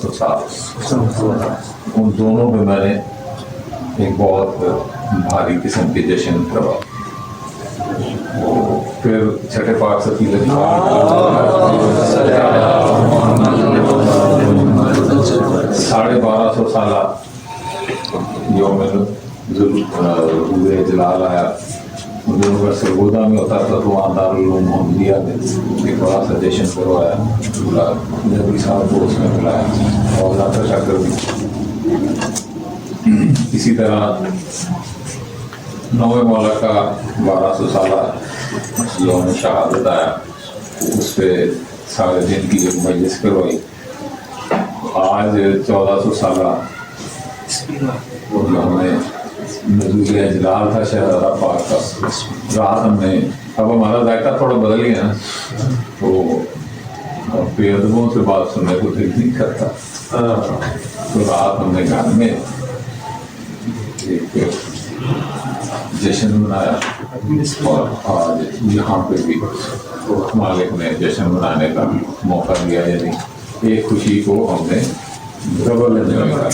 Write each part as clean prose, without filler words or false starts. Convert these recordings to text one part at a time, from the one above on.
1400 उन दोनों पे मैंने एक बहुत भारी किस्म के जश्न करवा। फिर छठे पाक सती लगी 1250 साल यौम जलाल आया। सरगोदा में होता था तो वहाँ दारुल उलूम मोहम्मदिया में एक बड़ा सा जश्न करवाया। नबी साहब को उसमें बुलाया और नाता शाकर भी। इसी तरह नौवे मौला का 1200 साल यौम शहादत आया, उस पर सारे दिन की एक मजलिस करवाई। आज 1400 साल हमने नज़ूल अजलाल था शहज़ादा पाक का। रात हमने, अब हमारा जायका थोड़ा बदल गया ना, तो बेअदबों से बात सुनने को दिल नहीं करता। तो रात हमने घर में एक जश्न मनाया और आज यहाँ पे भी मालिक ने जश्न मनाने का मौका दिया। यानी एक खुशी को हमने डबल एंजॉय कर।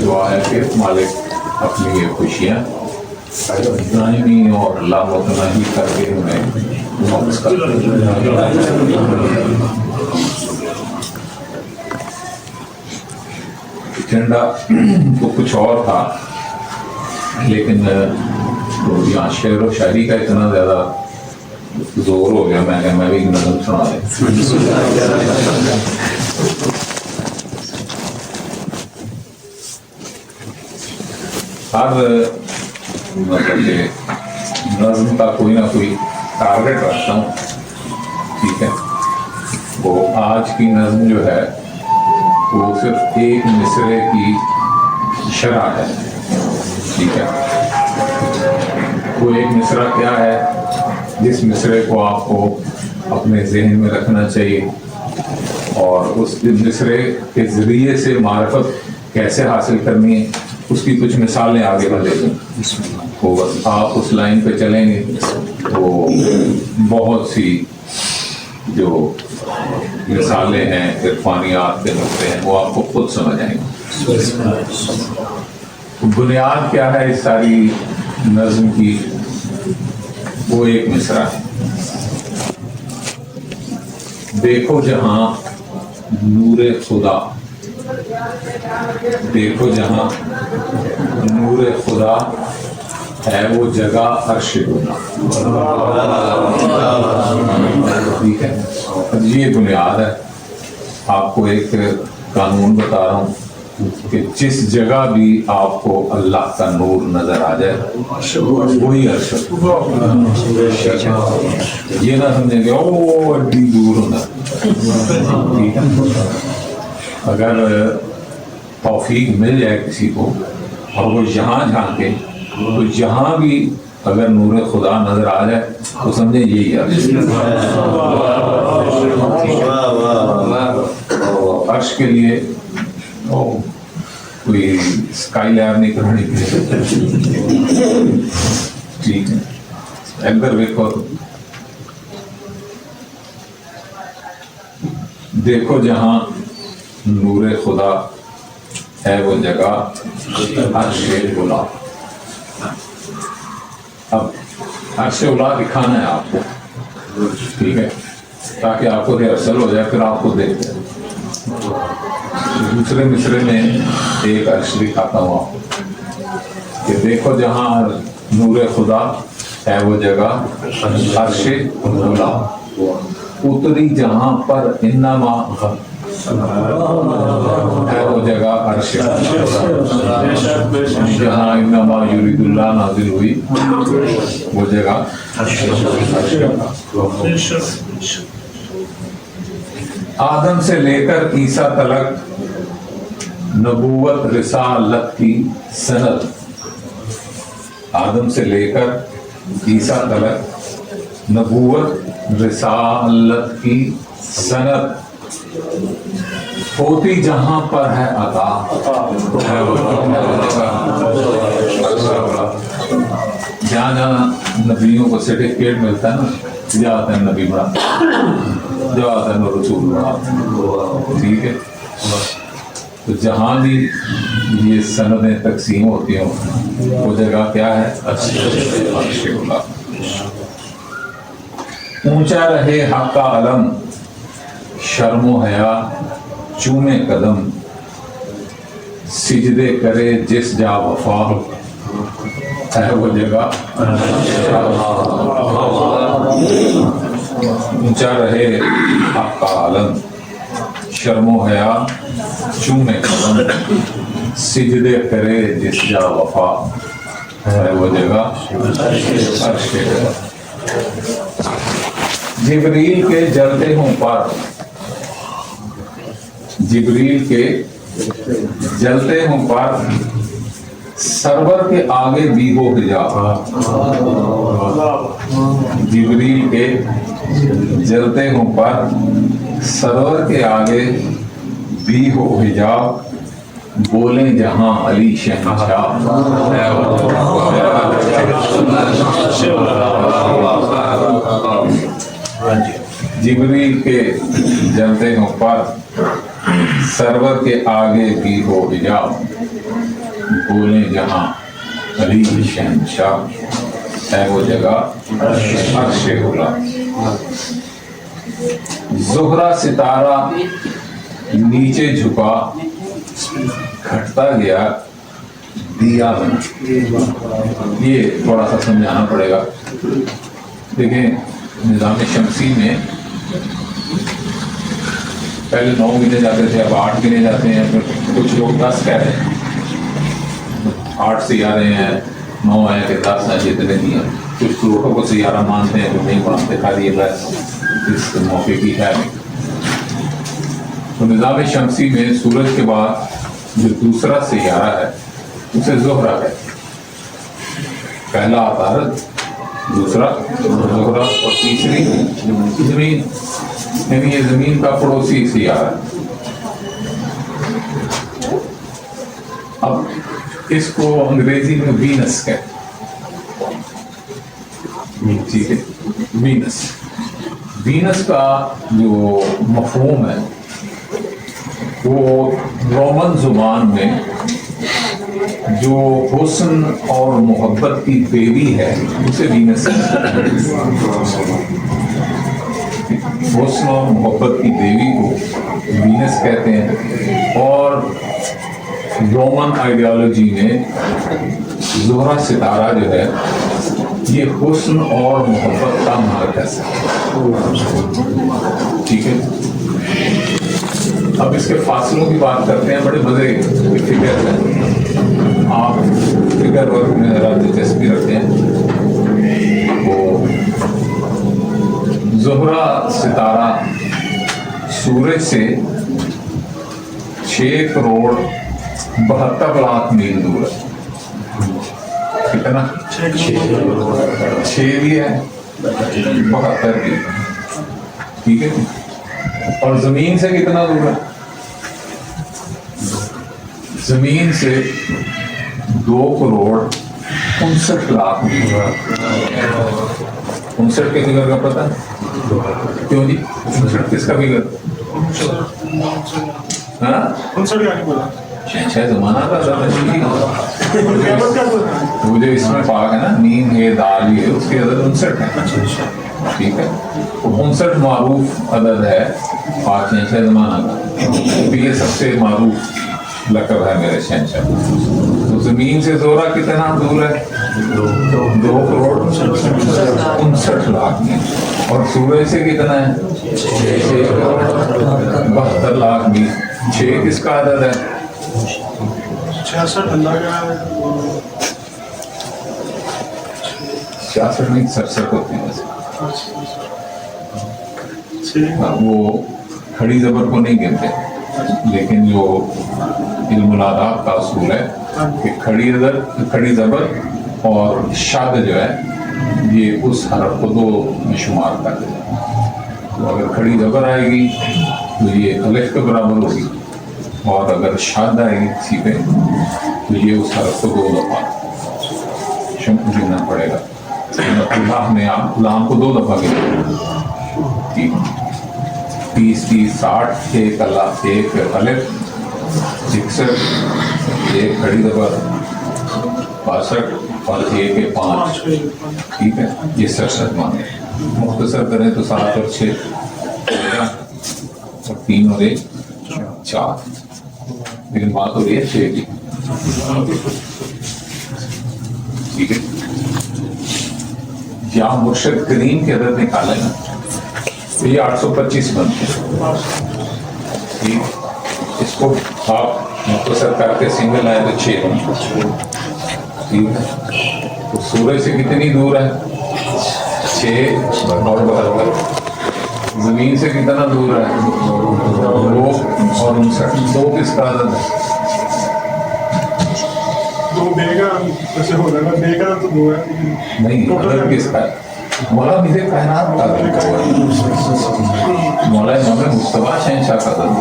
दुआ है कि मालिक अपनी ये खुशियाँ दायमी और लामतनाही करके हमें वापस कर। एजेंडा तो कुछ और था, लेकिन यहाँ शेर व शायरी का इतना ज़्यादा जोर हो गया, मैं भी नज़म सुना दे। हर मतलब कि नज़म का कोई ना कोई टारगेट रखता हूँ, ठीक है। वो आज की नज़म जो है वो सिर्फ एक मिसरे की शरह है, ठीक है। वो एक मिसरा क्या है जिस मिसरे को आपको अपने जहन में रखना चाहिए और उस मिसरे के ज़रिए से मारिफत कैसे हासिल करनी है, उसकी कुछ मिसालें आगे मैं दे दूँ। तो बस आप उस लाइन पे चलेंगे तो बहुत सी जो मिसालें हैं, इरफानियात के नुक्ते हैं, वो आपको खुद समझ आएंगे। बुनियाद क्या है इस सारी नज़्म की? वो एक मिसरा है, देखो जहां नूरे खुदा, देखो जहां नूरे खुदा है वो जगह अर्श गुना। ठीक है, ये बुनियाद है। आपको एक कानून बता रहा हूँ कि जिस जगह भी आपको अल्लाह का नूर नजर आ जाए वही अर्श। ये ना समझेंगे ओ अड्डी दूर होना। ठीक है, अगर तौफीक मिल जाए किसी को और वो यहाँ झांके तो जहाँ भी अगर नूर खुदा नजर आ जाए तो समझे यही अर्श। अर्श के लिए कोई स्काई लैब नहीं करानी, ठीक है। अगर देखो देखो जहां नूरे खुदा है वो जगह अर्शे उला। अब अर्शे उला दिखाना है आपको, ठीक है, ताकि आपको रिहर्सल हो जाए, फिर आपको देखते हैं। दूसरे मिसरे में एक अर्श दिखाता हूँ आपको कि देखो जहां नूरे खुदा है वो जगह अर्शे उला, उतरी जहां पर इन्नमा है वो जगह अर्श, जहाँ इन्नमा युरिदुल्लाह नाजिल हुई वो जगह अर्श। आदम से लेकर ईसा तलक नबूवत रिसालत की सनद, आदम से लेकर ईसा तलक नबूवत रिसालत की सनद, होती जहां पर है अता जहाँ जहाँ नबियों को सर्टिफिकेट मिलता है ना, जाता नबी बना, जाता रसूल बना, ठीक है। तो जहाँ भी ये सनदें तकसीम होती हों वो जगह क्या है, अर्श-ए-उला। ऊंचा रहे हक का अलम, शर्मो हया चूमे कदम, सिजदे करे जिस जा वफा, है वो जगह। ऊंचा रहे हक का अलम, शर्मो हया चूमे कदम, सिजदे करे जिस जा वफा, है वो जगह अर्श-ए-उला। जिब्रील के जलते हों पर, जिब्रील के जलते हों पर, सरवर के आगे भी हो हिजाब। जिब्रील के जलते हों पर, सरवर के आगे भी हो हिजाब, बोले जहां अली शहंशाह। जिब्रील के जलते हों पर, सरवर के आगे भी हो हिजाब, बोले जहां अली शहंशाह, है वो जगह अर्श-ए-उला। ज़ुहरा सितारा नीचे झुका, घटता गया दिया बना। ये थोड़ा सा समझाना पड़ेगा। देखें, निज़ाम शमसी में पहले 9 गिने जाते थे, अब 8 गिने जाते हैं, फिर कुछ लोग 10 कह रहे हैं, 8 सियारे हैं, 9 हैं कि 10 हैं, जितने भी हैं। कुछ फ्रूटों को सियारा मानते हैं, तो नहीं मानते, खाली बस इस मौके की है। तो निज़ाम शमसी में सूरज के बाद जो दूसरा सियारा है उसे ज़ुहरा है। पहला अतारद, दूसरा ज़ुहरा और तीसरी ज़मीन, यानी ये ज़मीन का पड़ोसी सियारा। अब इसको अंग्रेजी में वीनस कहते हैं, ठीक है। वीनस, वीनस का जो मफ़हूम है वो रोमन जुबान में जो हुस्न और मोहब्बत की देवी है उसे वीनस, हुस्न और मोहब्बत की देवी को वीनस कहते हैं। और रोमन आइडियोलॉजी में ज़ुहरा सितारा जो है ये हुस्न और मोहब्बत का मरकज़ है, ठीक है। अब इसके फासलों की बात करते हैं। बड़े मजे की फिगर है, आप फिगर वर्क में ज़रा दिलचस्पी रखते हैं। वो ज़ुहरा सितारा सूरज से 6 करोड़ 72 लाख मील दूर है। कितना? 6 भी है, 72 भी, ठीक है। और जमीन से कितना दूर है? जमीन से 2 करोड़ 59 लाख मील। 59 के फिगर का पता है? क्यों जी? 59 किसका फिगर? हाँ, 6 जमाना का वो जो इसमें पाक है ना, नीम है, दाल है, उसके अदद 59 है, ठीक है। 59 मारूफ अदद है पाक शहंशाह ज़माना का। तो ये सबसे मारूफ लक़ब है मेरे शहंशाह। तो ज़मीन से ज़ोरा कितना दूर है? 2 करोड़ 59 लाख मील। और सूरज से कितना है? 6 करोड़ 72 लाख मील। 6 किसका अदद है? 66 अल्लाह का है। 66 नहीं, 67 होती है वैसे। वो खड़ी जबर को नहीं गिनते, लेकिन जो इल्मुल आदाब का असूल है कि खड़ी जबर और शाद जो है ये उस हरफ को 2 में शुमार कर देगा। तो अगर खड़ी जबर आएगी तो ये अलिफ के बराबर होगी, और अगर शाद आएगी किसी पे तो ये उस हरफ को 2 दफा गिनना पड़ेगा। अल्लाह ने आप गुलाम को 2 दफा गिना, ठीक, 30 30 60, एक अल्लाह, एक अलिफ 61, एक खड़ी दफा 62 और एक 5, ठीक है, ये 67 माने। मुख्तसर करें तो 7 और 6 13 और 3 और 1 4, लेकिन बात हो रही है 6 की, ठीक है। या मुर्शिद करीम की अदद निकाले ना तो ये 825 बनते हैं, ठीक। इसको आप मुख्तसर करके सिंगल आए तो 6 बनते, ठीक है। तो सूरज से कितनी दूर है? 6 और 72। जमीन से कितना दूर है? 2 और 59। 2 किसका आदत है? 2 बेगा ऐसे हो जाएगा, बेगा तो 2 है नहीं, अदद किसका है? मौला मुझे कायनात का अदद है, मौला इमाम मुस्तफा शहंशाह का अदद है।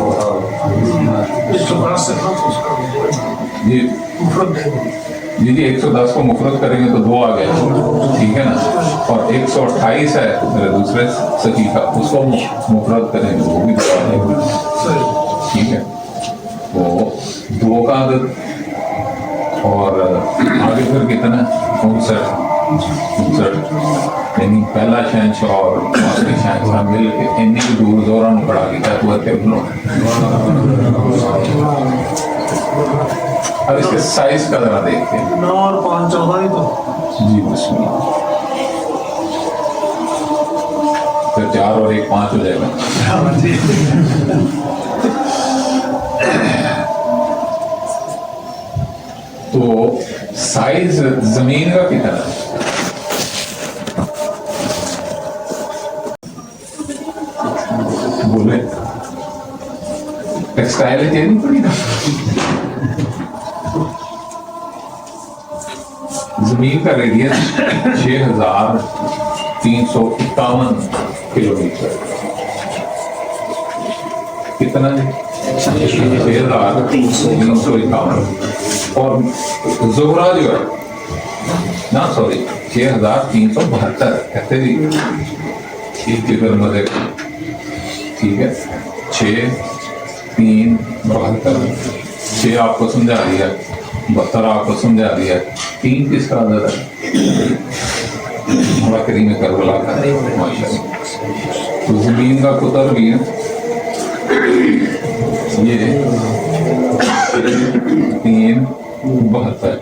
जी जी 110 को मुफरत करेंगे तो 2 आ गए, ठीक है ना। और 128 है मेरे दूसरे सकीफा, उसको मुफरत करेंगे वो भी 2 आ जाएगा, ठीक है। तो 2 का आदत और आगे फिर कितना? 59, यानी पहला शहंशाह और आखिरी शहंशाह मिल के इन्नी की दूर दौरान खड़ा किया हुआ थे। अब इसके साइज का जरा देखते हैं। 9 और 5 14 ही तो जी बिस्मिल्लाह, फिर 4 और 1 5 हो जाएगा। तो साइज जमीन का कितना है? बोले टेक्सटाइल नहीं पड़ी ना। जमीन का रेडियस 6351 किलोमीटर, कितना है? 6351। और जोहरा जो है ना, सॉरी 6372 कहते भी एक फिगर मजे, ठीक है। 6 3 72, 6 आपको समझा रही है, 72 आपको समझा रही है। 3 किसका आदत है? हमारा करीम करबला का, माशाअल्लाह। तो जमीन का कुतर भी है ये 372,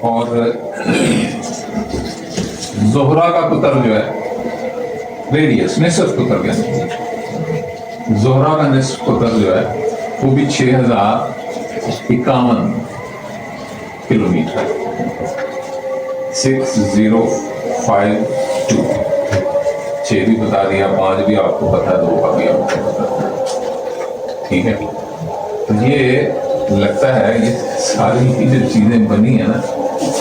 और जोहरा का कुतर जो है रेडियस निस्फ कुतर के, जोहरा का निस्फ कुतर जो है वो भी 6051 किलोमीटर, 6052। 6 भी बता दिया, 5 भी आपको पता है, 2 का भी आपको पता है, ठीक है। तो ये लगता है ये सारी की जो चीजें बनी है ना,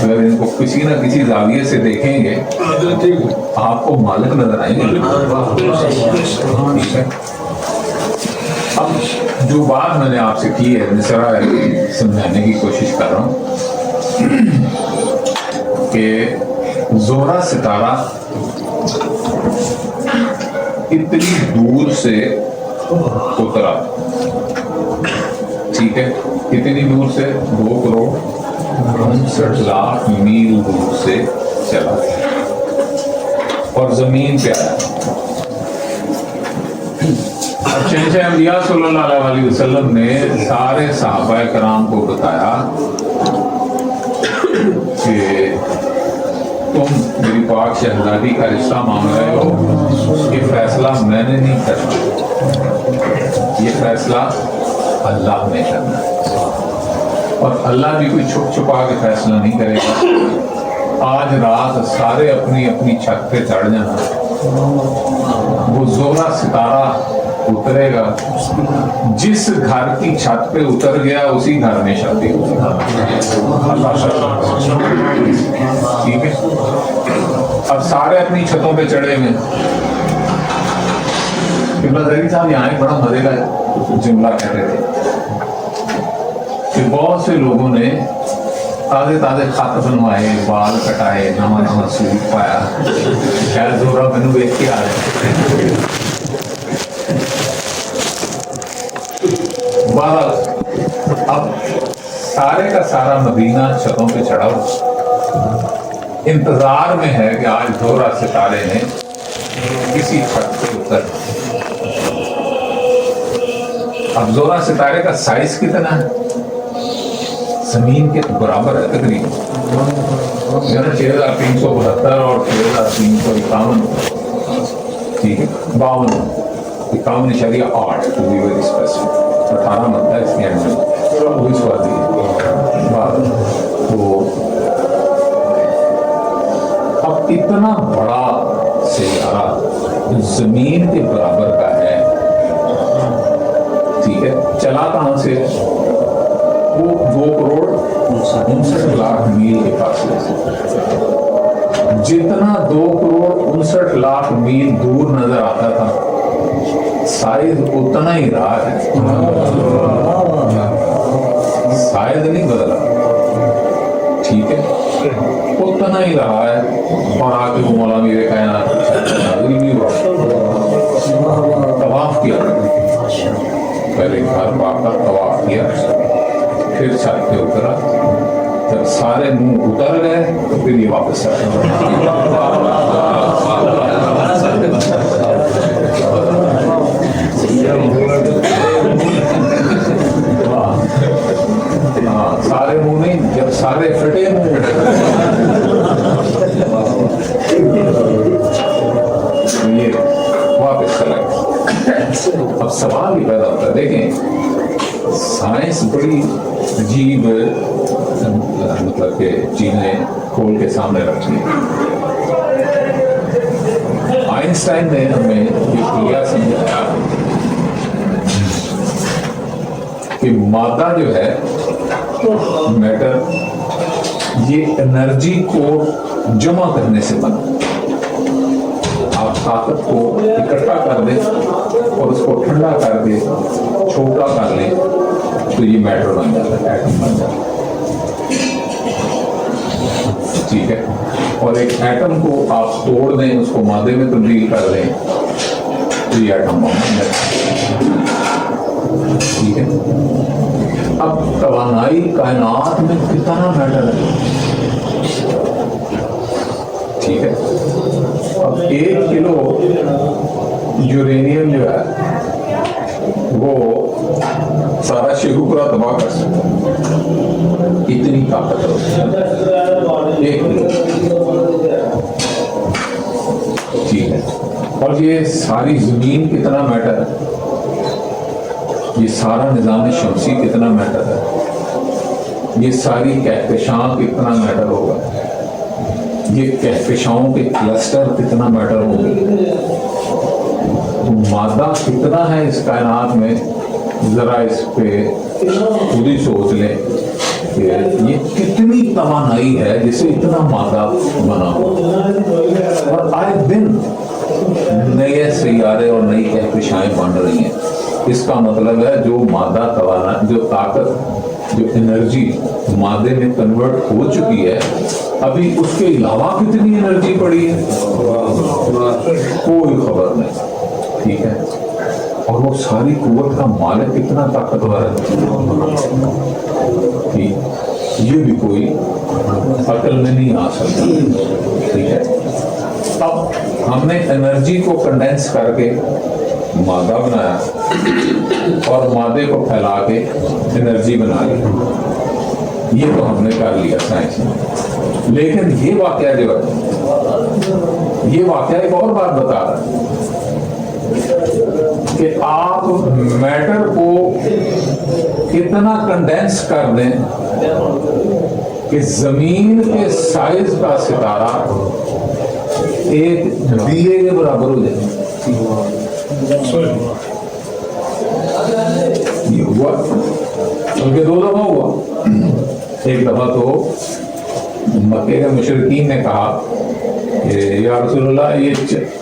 अगर इनको किसी ना किसी जाविये से देखेंगे आपको मालिक नजर आएंगे, ठीक है। अब जो बात मैंने आपसे की है मिसरा समझाने की कोशिश कर रहा हूँ कि जोहरा सितारा इतनी दूर से उतरा, ठीक है, कितनी दूर से? 2 करोड़ 59 लाख मील दूर से चला और जमीन पे आया। शहंशाह अंबिया सल्लल्लाहु अलैहि वसल्लम ने सारे सहाबा कराम को बताया कि तुम मेरी पाक शहजादी का रिश्ता मांग रहे हो, ये फैसला मैंने नहीं करना, ये फैसला अल्लाह ने करना, और अल्लाह भी कोई छुप छुपा के फैसला नहीं करेगा। आज रात सारे अपनी अपनी छत पे चढ़ जाना, वो जोहरा सितारा उतरेगा, जिस घर की छत पे उतर गया उसी घर में शादी होगी, ठीक है। अब सारे अपनी छतों पे चढ़े हुए, साहब यहाँ एक बड़ा मजे का जुमला कहते थे कि बहुत से लोगों ने ताजे ताजे खत बनवाए, बाल कटाए, नवा नवा सूट पाया, शायद जोरा मैनू वेख के आ रहा। बहरहाल अब सारे का सारा मदीना छतों पे चढ़ा हुआ इंतजार में है कि आज जोरा सितारे ने किसी छत पे उतर। अब जोरा सितारे का साइज कितना है? जमीन के बराबर है तकरीबन 6372 और 6351, ठीक है, 51.8 टू बी वेरी स्पेसिफिक, 18 बनता है इसके एंड में, वो स्वादी तो अब इतना बड़ा सैयारा जमीन के बराबर का है, ठीक है, चला कहाँ से? वो 2,59,00,000 मील के फासले से। जितना 2,59,00,000 मील दूर नजर आता था, साइज उतना ही रहा है, साइज नहीं बदला, ठीक है, उतना ही रहा है। और आके वो मौला मेरे कायनात भी हुआ, तवाफ किया, पहले घर पाक का तवाफ किया, फिर छत पे उतरा, जब सारे मुंह उतर गए तो फिर ये वापस सारे मुंह नहीं, जब सारे फटे मुंह ये वापस चला गया। अब सवाल ही पैदा होता है, देखें साइंस बड़ी अजीब मतलब के चीजें खोल के सामने रखी है। आइंस्टाइन ने हमें ये क्रिया समझाया कि मादा जो है मैटर, ये एनर्जी को जमा करने से बना। आप ताकत को इकट्ठा कर दे और उसको ठंडा कर दे, छोटा कर ले, तो ये मैटर बन जाता है, एटम बन जाता है, ठीक है। और एक एटम को आप तोड़ दें, उसको मादे में तब्दील कर दें, तो ये एटम बन जाता है, ठीक है। अब तवानाई कायनात में कितना मैटर है, ठीक है। अब 1 किलो यूरेनियम जो है वो सारा शेखुपुरा तबाह कर सकता है, इतनी ताकत है 1 किलो, ठीक है। और ये सारी जमीन कितना मैटर है, ये सारा निजाम शमसी कितना मैटर है, ये सारी कहकशां कितना मैटर होगा, ये कहकशाओं के क्लस्टर कितना मैटर होंगे, मादा कितना है इस कायनात में, जरा इस पे खुद ही सोच लें कि ये कितनी तवानाई है जिससे इतना मादा बना हो। और आए दिन नए सैयारे और नई कहकशाएं बन रही हैं। इसका मतलब है जो मादा तवाना, जो ताकत, जो एनर्जी मादे में कन्वर्ट हो चुकी है, अभी उसके अलावा कितनी एनर्जी पड़ी है कोई खबर नहीं, ठीक है। और वो सारी कुव्वत का मालिक कितना ताकतवर है, ठीक, ये भी कोई अकल में नहीं आ सकता, ठीक है। अब हमने एनर्जी को कंडेंस करके मादा बनाया और मादे को फैला के एनर्जी बना ली, ये तो हमने कर लिया साइंस में। लेकिन ये वाकया जो है, ये वाकया एक और बात बता रहा है कि आप मैटर को कितना कंडेंस कर दें कि जमीन के साइज का सितारा एक दिए के बराबर हो जाए। ये हुआ, उनके 2 दफा हुआ। एक दफा तो مکے کے مشرکین نے کہا کہ یا رسول اللہ یہ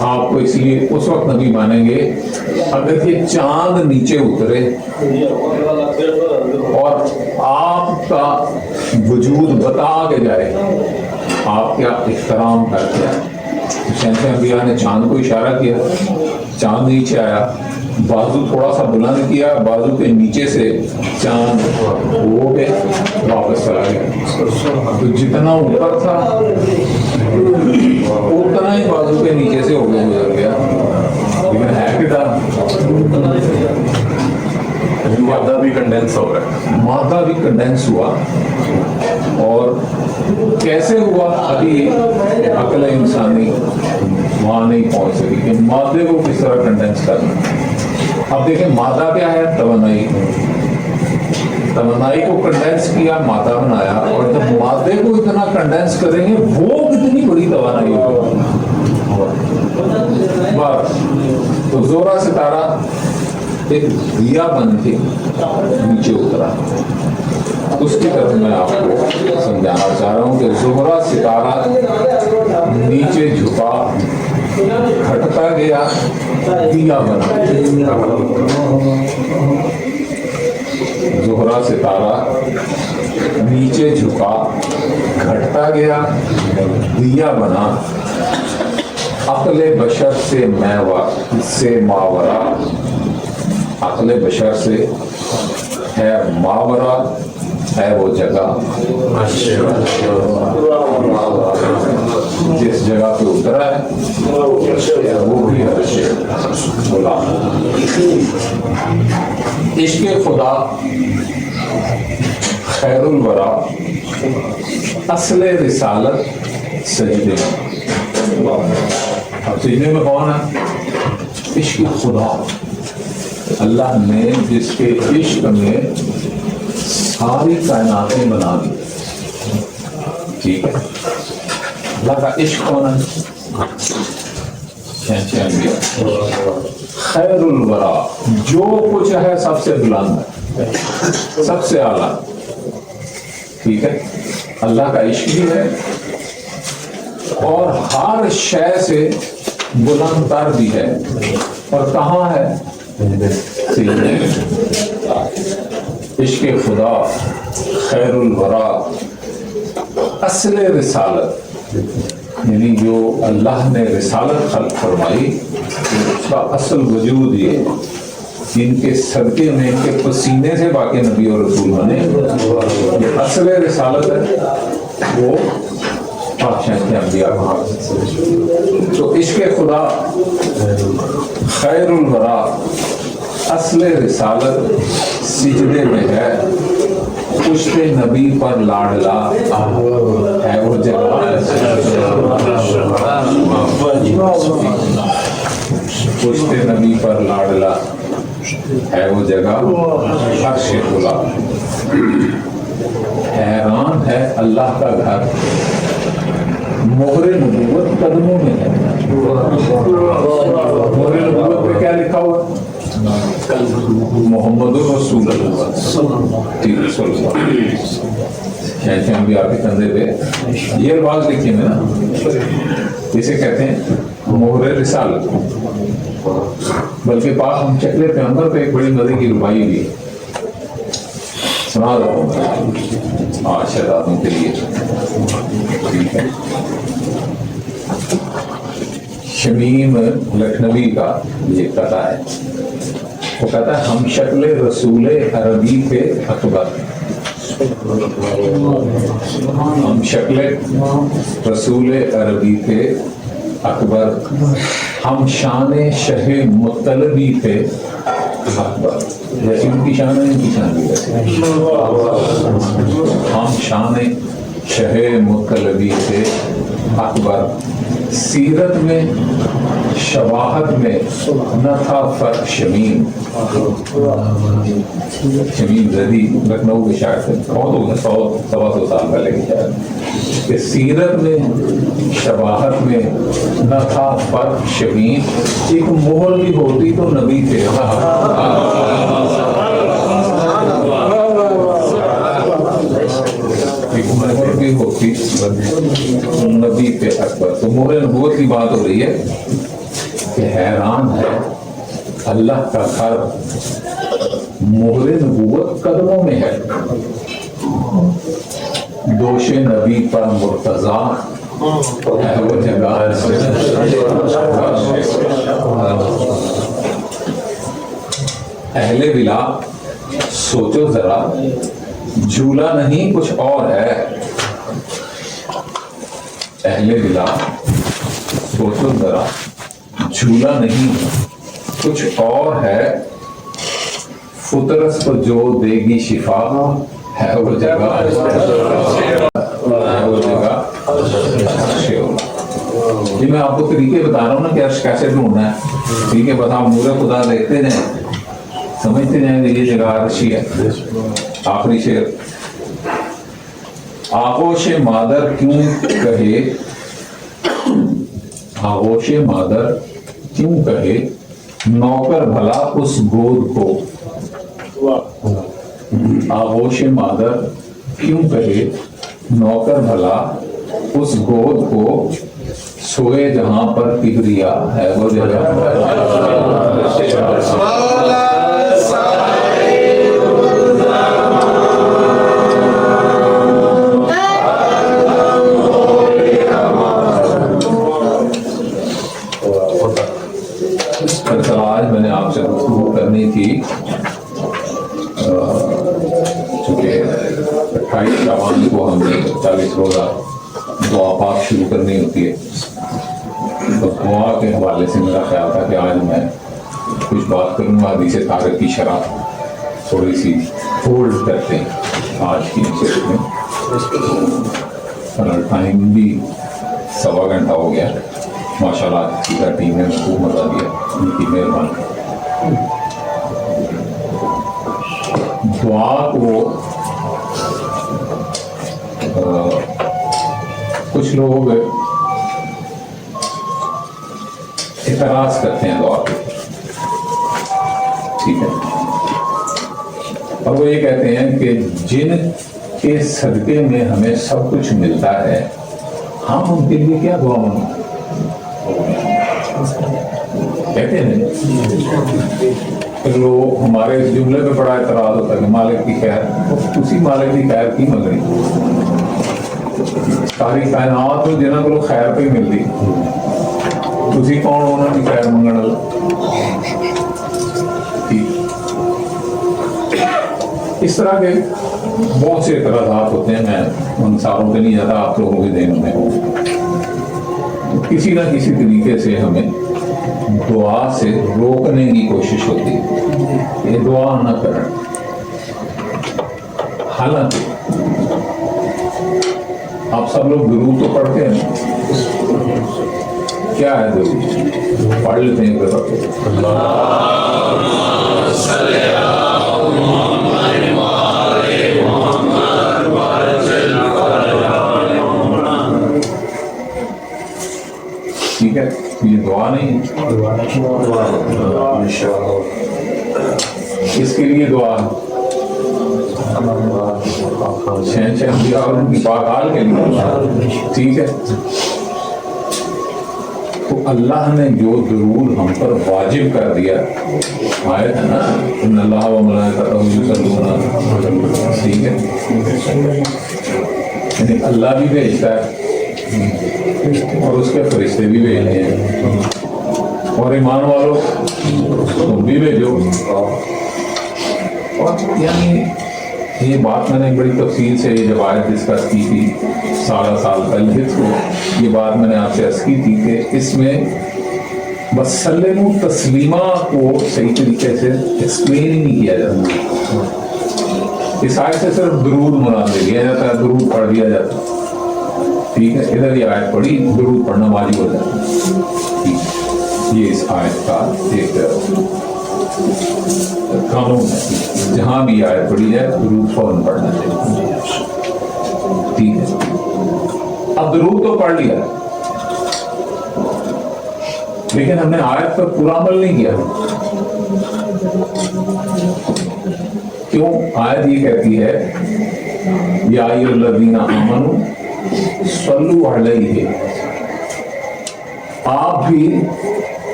آپ کو اس لیے اس وقت نبی مانیں گے اگر یہ چاند نیچے اترے اور آپ کا وجود بتا کے جائے آپ کیا احترام کرتے ہیں. شہنشاہ انبیاء نے چاند کو اشارہ کیا, چاند نیچے آیا, بازو تھوڑا سا بلند کیا, بازو کے نیچے سے چاند ہو کے واپس چلا گیا. تو جتنا اوپر تھا اتنا ہی بازو کے نیچے سے ہو کے گزر گیا. لیکن ہے کدھر, مادہ بھی کنڈینس ہو رہا ہے, مادہ بھی کنڈینس ہوا. اور کیسے ہوا ابھی عقل انسانی وہاں نہیں پہنچ سکی کہ مادے کو کس طرح کنڈینس کرنا. اب دیکھیں مادہ کیا ہے, توانائی. توانائی کو کنڈینس کیا, مادہ بنایا, اور جب مادے کو اتنا کنڈینس کریں گے وہ کتنی بڑی توانائی ہوگی. بس تو زہرہ ستارہ ایک دیا بن کے نیچے اترا. اس کی طرف میں آپ کو سمجھانا چاہ رہا ہوں کہ زہرہ ستارہ نیچے جھکا, ہٹتا گیا, دیا بنا. زہرہ ستارہ نیچے جھکا, گھٹتا گیا, دیا بنا. عقل بشر سے ماورا, عقل بشر سے ہے ماورا, ہے وہ جگہ جس جگہ پہ اترا ہے وہ بھی عرش بولا. عشق خدا خیر الورا, اصل رسالت سجدے میں. اب سجدے میں کون ہے؟ عشق خدا. اللہ نے جس کے عشق میں ساری کائناتیں بنا دی. ٹھیک ہے, اللہ کا عشق کون ہے؟ خیر الورا, جو کچھ ہے سب سے بلند ہے, سب سے اعلیٰ. ٹھیک ہے, اللہ کا عشق بھی ہے اور ہر شے سے بلند تر بھی ہے. اور کہاں ہے؟ عشق خدا خیر الورا, اصل رسالت, یعنی جو اللہ نے رسالت خلق فرمائی اس کا اصل وجود یہ ان کے صدقے میں ان کے پسینے سے باقی نبی اور رسول بنے. یہ اصل رسالت ہے وہ پادشاہ کے انبیاء کا. تو عشق خدا خیر الورا اصل رسالت سجدے میں ہے. پشت نبی پر لاڈلا ہے وہ جگہ, پشت نبی پر لاڈلا ہے وہ جگہ عرش خدا. حیران ہے اللہ کا گھر, مہر نبوت قدموں میں ہے. مہر نبوت پہ کیا لکھا ہوا؟ محمد رسول اللہ. شہنشاہ انبیاء کے کندھے پہ یہ الفاظ لکھے ہیں نا, اسے کہتے ہیں مہر رسالت. بلکہ پاک ہم چکلے پیغمبر پہ ایک بڑی مزے کی ربائی بھی سنا دو آج شہزادوں کے لیے. ٹھیک ہے, شمیم لکھنوی کا یہ قطعہ ہے. وہ کہتا ہے ہم شکل رسول عربی کے اکبر, ہم شکل رسول عربی کے اکبر, ہم شان شہ مطلبی تھے اکبر. جیسی ان کی شان ہے ان کی شان بھی ویسے. ہم شان شہ مطلبی تھے اکبر. سیرت میں شباہت میں نہ تھا فرق شمیم. شمیم زدی لکھنؤ کے شاعر تھے, بہت ہو گئے 100-125 سال پہلے کے شاعر. کہ سیرت میں شباہت میں نہ تھا فرق شمیم, ایک مہر بھی ہوتی تو نبی تھے. ایک مہر بھی ہوتی नबी पे अकबर। तो मोहर नबूवत की बात हो रही है कि हैरान है अल्लाह का घर मोहर नबूवत कदमों में है, दोषे नबी पर मुर्तजा है वो जगह। अहले विला सोचो जरा, झूला नहीं कुछ और है। अहले विला सोचो जरा, झूला नहीं कुछ और है। फुतरस को जो देगी शिफा है वो जगह, है वो जगह। जी मैं आपको तरीके बता रहा हूँ ना कि अर्श कैसे ढूंढना है, ठीक है? बस आप नूरे खुदा देखते जाएं, समझते जाएंगे ये जगह अर्शी है। आखिरी शेर, आगोश मादर क्यों कहे, आगोश मादर क्यों कहे नौकर भला उस गोद को। आगोश मादर क्यों कहे नौकर भला उस गोद को, सोए जहां पर किबरिया है वो जगह। आज मैंने आपसे गुफ्तगू करनी थी, चूँकि 28 शाबान को हमने 40 रोज़ा दुआ पाक शुरू करनी होती है, तो दुआ के हवाले से मेरा ख्याल था कि आज मैं कुछ बात करूँगा हदीस तारिक की शरह थोड़ी सी होल्ड करते हैं आज की नसीहत में। और टाइम भी 1.25 घंटा हो गया। माशाल्लाह सीधा टीम ने खूब मजा दिया, उनकी मेहरबानी। दुआ को कुछ लोग इतराज करते हैं दुआ पे, ठीक है? और वो ये कहते हैं कि जिन के सदके में हमें सब कुछ मिलता है, हम उनके लिए क्या दुआ मांगे? कहते हैं लोग, हमारे इस जुमले में बड़ा एतराज होता है कि मालिक की खैर, उसी मालिक की खैर की मंगनी। सारी कायनात में जिन्होंने को खैर पे मिलती, उसी कौन उन्होंने की खैर मंगण वाला। इस तरह के बहुत से एतराज़ात होते हैं, मैं उन सारों पे नहीं जाता, आप लोगों के ذہن में हो। किसी ना किसी तरीके से हमें दुआ से रोकने की कोशिश होती है, ये दुआ ना करें। हालांकि आप सब लोग दुरूद तो पढ़ते हैं, क्या है दुरूद? पढ़ लेते हैं जरा। ठीक है, ये दुआ नहीं है, इसके लिए दुआ है शहंशाह और उनकी पाकाल के लिए, ठीक है? तो अल्लाह ने जो दुरूद हम पर वाजिब कर दिया, आयत है ना, इन्नल्लाह व मलाइकतहू युसल्लूना, ठीक है? यानी अल्लाह भी भेजता है और उसके फरिश्ते भी भेजते हैं, और ईमान वालों तुम भी भेजो। और यानी ये बात मैंने बड़ी तफसील से जब आयत डिस्कस की थी साल पहले, तो ये बात मैंने आपसे अर्ज की थी कि इसमें बस सल्लमु तस्लीमा को सही तरीके से एक्सप्लेन ही नहीं किया जाता। इस आयत से सिर्फ दुरूद मुराद ले लिया जाता है, दुरूद पढ़ दिया जाता है, ठीक है? इधर ये आयत पढ़ी, दुरूद पढ़ना वाजिब हो जाता है, ठीक है? ये इस आयत का एक कानून है, जहां भी आयत पढ़ी जाए दुरूद फौरन पढ़ना चाहिए, ठीक है? अब दुरूद तो पढ़ लिया, लेकिन हमने आयत पर पूरा अमल नहीं किया। क्यों? आयत ये कहती है या अय्युहल्लज़ीना आमनू सल्लु अलैहि, आप भी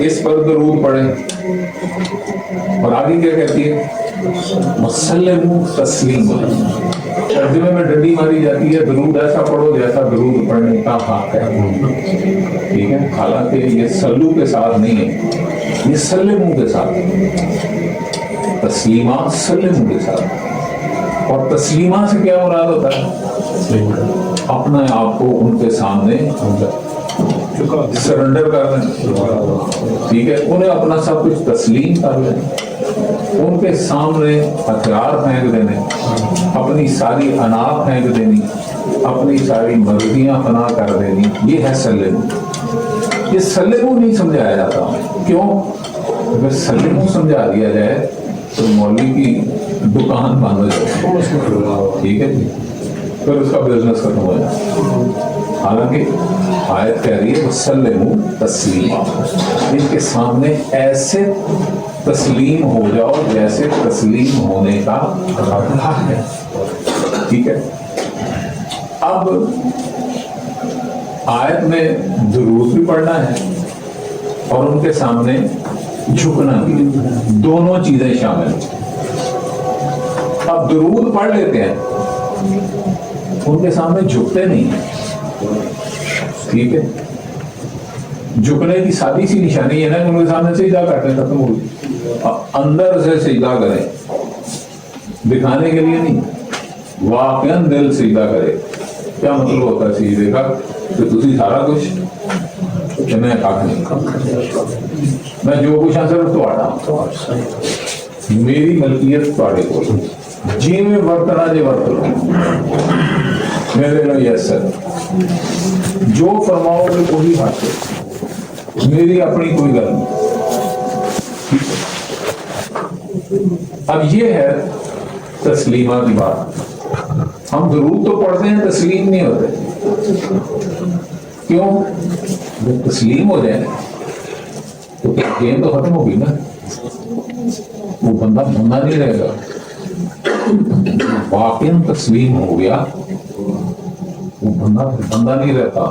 इस पर दरूद पढ़ें। और आगे क्या कहती है, वसल्लिमु तस्लीमा। तर्जुमे में डंडी मारी जाती है, दरूद ऐसा पढ़ो जैसा दरूद पढ़ने का हक है, ठीक है। हालांकि ये सल्लु के साथ नहीं है, ये सल्लिमु के साथ है, तस्लीमा सल्लिमु के साथ। और तस्लीमा से क्या मुराद होता है, अपने आप को उनके सामने सरेंडर कर दें, ठीक है। उन्हें अपना सब कुछ तस्लीम कर लें, उनके सामने हथियार फेंक देने, अपनी सारी अना फेंक देनी, अपनी सारी मर्जियां फना कर देनी, ये है सल्लेमू। ये सल्लेमू नहीं समझाया जाता, क्यों? अगर सल्लेमू समझा दिया जाए तो मौलवी की दुकान बंद हो जाए, ठीक है, फिर उसका बिजनेस खत्म हो जाए। हालांकि आयत कह रही है वसल्लिमु तस्लीमा, इनके सामने ऐसे तस्लीम हो जाओ जैसे तस्लीम होने का हक है, ठीक है। अब आयत में दुरूद भी पढ़ना है और उनके सामने झुकना भी, दोनों चीजें शामिल। अब दुरूद पढ़ लेते हैं, उनके सामने झुकते नहीं, ठीक है। झुकने की सादी सी निशानी है ना, उनके सामने सजदा करते हैं, खत्म हो गई। अंदर से सजदा करें, दिखाने के लिए नहीं, वाकईन दिल सजदा करे। क्या मतलब होता है सजदे का, कि तुसी सारा कुछ कि मैं कख नहीं, मैं जो कुछ हाँ सिर्फ तुहाड़ा, मेरी मलकियत तुहाडे कोल, जिवें वरतना जे वरत लो, मेरे लिए यस, जो फरमाओगे वही हासिल, मेरी अपनी कोई गल नहीं। अब ये है तस्लीमा की बात। हम दरूद तो पढ़ते हैं, तस्लीम नहीं होते, क्यों? जब तस्लीम हो जाए तो गेम तो खत्म होगी ना, वो बंदा बंदा नहीं रहेगा। वाकई तस्लीम हो गया, वो बंदा नहीं रहता,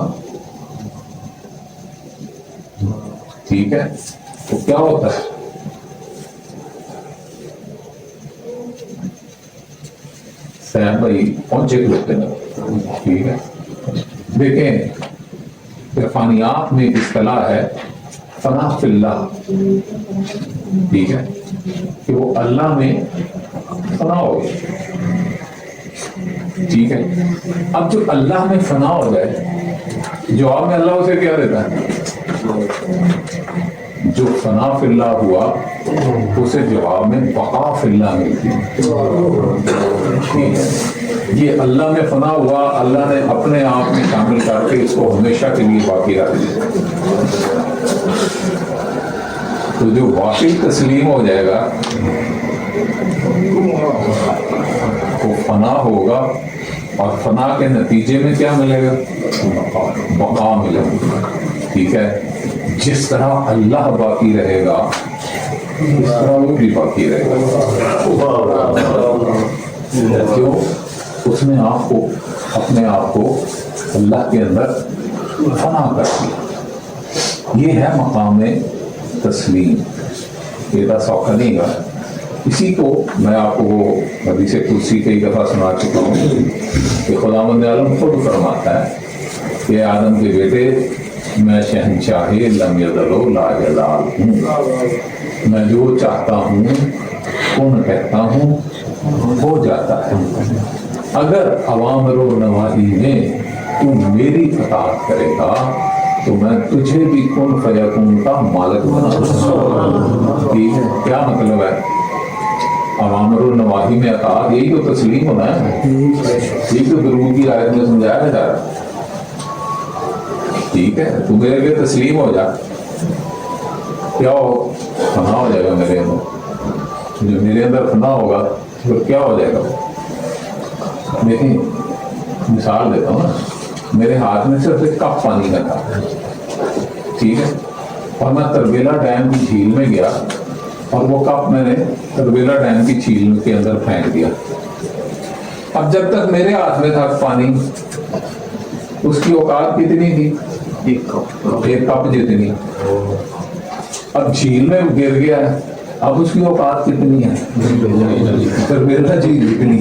ठीक है। तो क्या होता है, सैम भाई पहुंचे खड़ोते हैं, ठीक है। देखें इरफानियात में इस्तिलाह है फना फिल्लाह, ठीक है, कि वो अल्लाह में फना हो गए, ठीक है। अब जो अल्लाह में फना हो जाए, जवाब में अल्लाह उसे क्या देता है, जो फना फिल्लाह हुआ उसे जवाब में बका फिल्लाह मिलती है, ठीक है। ये अल्लाह में फना हुआ, अल्लाह ने अपने आप में शामिल करके इसको हमेशा के लिए बाकी रख दिया। तो जो वाकई तस्लीम हो जाएगा वो फना होगा, और फना के नतीजे में क्या मिलेगा, बका मिलेगा, ठीक है। जिस तरह अल्लाह बाकी रहेगा इस तरह वो भी बाकी रहेगा, क्यों? उसने आपको अपने आप को अल्लाह के अंदर फना कर दिया। ये है मकाम तस्लीम, ये तो सौखा नहीं है। इसी को मैं आपको वो हदीस कुर्सी कई दफ़ा सुना चुका हूँ कि खुदावंद आलम खुद फरमाता है कि आदम के बेटे, मैं शहंशाहे लम यज़लो ला जलाल हूँ, मैं जो चाहता हूँ कौन कहता हूँ हो जाता है। अगर अवामिर व नवाही में तू मेरी अताअत करेगा तो मैं तुझे भी कुन फयकुन का मालिक बना दूंगा, ठीक है। क्या मतलब है, अवामिर व नवाही में अताअत, यही तो तस्लीम होना है, यही तो दुरूद की आयत में समझाया जा रहा है, ठीक है। तू मेरे लिए तस्लीम हो जा, क्या हो, फना हो जाएगा मेरे अंदर। जो मेरे अंदर फना होगा तो क्या हो जाएगा। देखिए मिसाल देता हूँ ना, मेरे हाथ में सिर्फ एक कप पानी का था, ठीक है, और मैं तरबेला डैम की झील में गया और वो कप मैंने तरबेला डैम की झील के अंदर फेंक दिया। अब जब तक मेरे हाथ में था पानी, उसकी औकात कितनी थी? एक कप जितनी। अब झील में गिर गया, अब उसकी औकात कितनी है? फिर बिरला झील कितनी?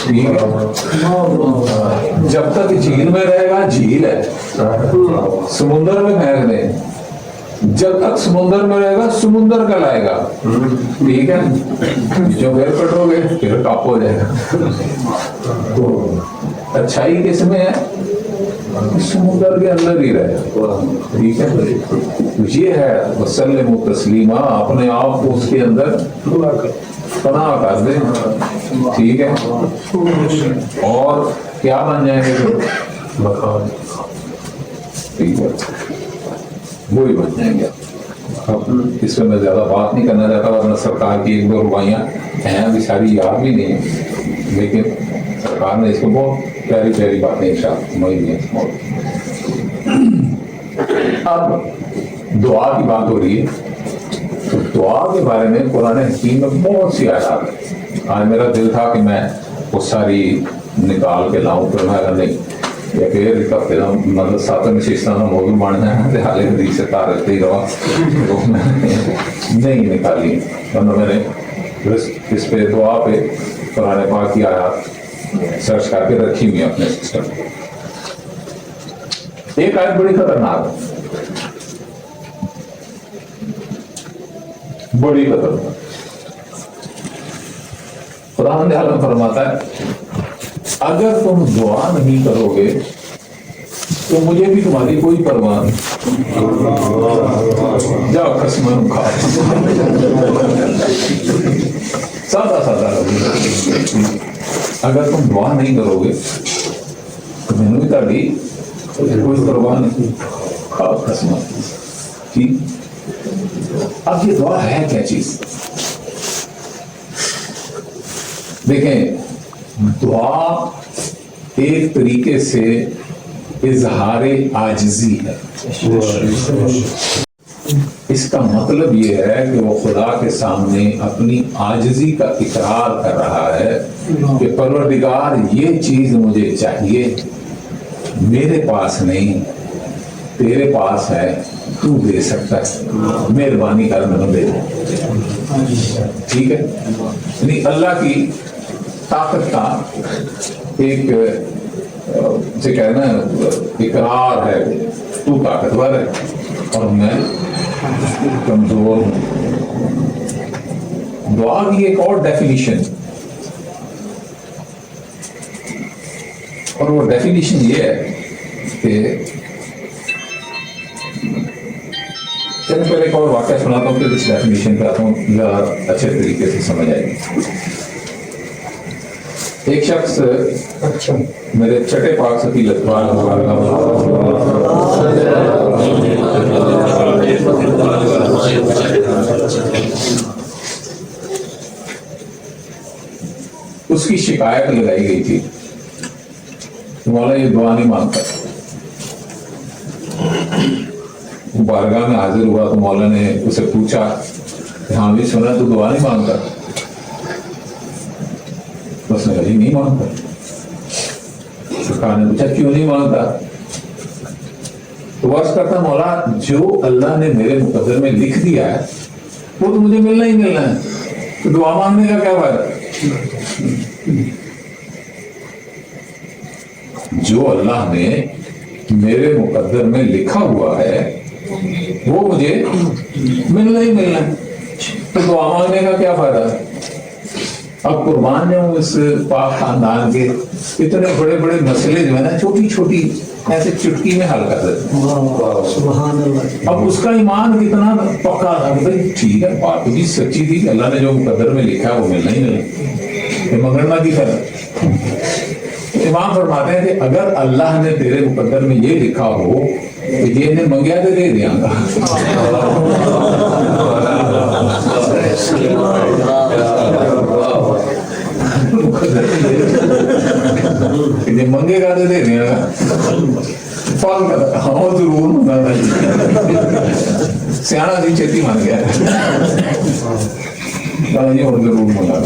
ठीक है। जब तक झील में रहेगा झील है, समुद्र में फेंक दे, जब तक समुद्र में रहेगा समुद्र कहलाएगा। ठीक है। जो फिर कटोगे फिर कप हो जाएगा। तो अच्छाई किस में है? समुद्र के अंदर ही रहे। ठीक है। ये है वसल्लम तस्लीमा, अपने आप को उसके अंदर पनाह कर दे। ठीक है। और क्या बन जाएंगे? ठीक है, वही बन जाएंगे। अब इस पर मैं ज्यादा बात नहीं करना चाहता, वरना सरकार की एक दो रुपयाँ हैं अभी सारी याद भी नहीं है, लेकिन सरकार ने इसको बहुत प्यारी प्यारी बातें समझ ली हैं। अब दुआ की बात हो रही है, तो दुआ के बारे में कुरान हकीम में बहुत सी आयत है। आज मेरा दिल था कि मैं वो सारी निकाल के लाऊं, फिर मैं नहीं या फिर एक हफ्ते का मतलब 7 नशीस्तां का मौजूद बन जाए, हाले हदीस से तारते ही रहा, तो मैंने नहीं निकाली। वरना मैंने इस पे दुआ पे कुरान पाक की आयत सर्च करके रखी हुई है अपने सिस्टम में। एक आयत बड़ी खतरनाक है, बड़ी खतरनाक। कुरान आलम फरमाता है, अगर तुम दुआ नहीं करोगे तो मुझे भी तुम्हारी कोई परवाह नहीं। जाओ खसमन खा। सादा सादा। अगर तुम दुआ नहीं करोगे तो मैंने भी ताड़ी कोई परवाह नहीं, खाओ खसमन। ठीक। अब ये दुआ है क्या चीज? देखें, दुआ एक तरीके से इजहारे आजिजी है। इसका मतलब ये है कि वो खुदा के सामने अपनी आजिजी का इकरार कर रहा है कि परवरदिगार ये चीज मुझे चाहिए, मेरे पास नहीं, तेरे पास है, तू दे सकता है, मेहरबानी कर मैंने दे दे। ठीक है। यानी अल्लाह की ताकत का एक से कहना इकरार है, तू ताकतवर है और मैं कमजोर हूं। दुआ की एक और डेफिनेशन, और वो डेफिनेशन ये है कि चलो पहले एक और वाक्य सुनाता हूँ, फिर इस डेफिनेशन पे आता हूँ, अच्छे तरीके से समझ आएगी। एक शख्स मेरे छठे पाक से उसकी शिकायत लगाई गई थी, मौला ये दुआ नहीं मांगता। बारगाह में हाजिर हुआ तो मौला ने उसे पूछा, हाँ भी सुना तू दुआ नहीं मांगता? उसने कहा नहीं मांगता। सरकार ने पूछा क्यों नहीं मांगता? तो वर्ष करता, मौला जो अल्लाह ने मेरे मुकद्दर में लिख दिया है वो तो मुझे मिलना ही मिलना है, तो दुआ मांगने का क्या फायदा? जो अल्लाह ने मेरे मुकद्दर में लिखा हुआ है वो मुझे मिलना ही मिलना है, तो दुआ मांगने का क्या फायदा? अब कुर्बान जाऊं इस पाक खानदान के इतने बड़े बड़े मसले जो है ना, छोटी छोटी ऐसे चुटकी में हल कर देते। अब उसका ईमान कितना पक्का था कि भाई ठीक है, बात भी सच्ची थी, अल्लाह ने जो मुकद्दर में लिखा है वो मिलना ही मिलना, मगरना की तरह। इमाम फरमाते हैं कि अगर अल्लाह ने तेरे मुकद्दर में ये लिखा हो तो ये ने मंगया तो दे दियांगा, मंगेगा तो दे दियांगा, फल हाँ जरूर मंगा, सियाना जी छेती मान गया ये और जरूर मंगा।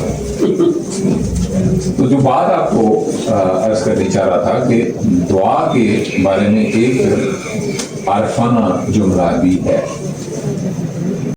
तो جو بات آپ کو عرض کرنی چاہ رہا تھا کہ دعا کے بارے میں ایک عارفانہ جملہ بھی ہے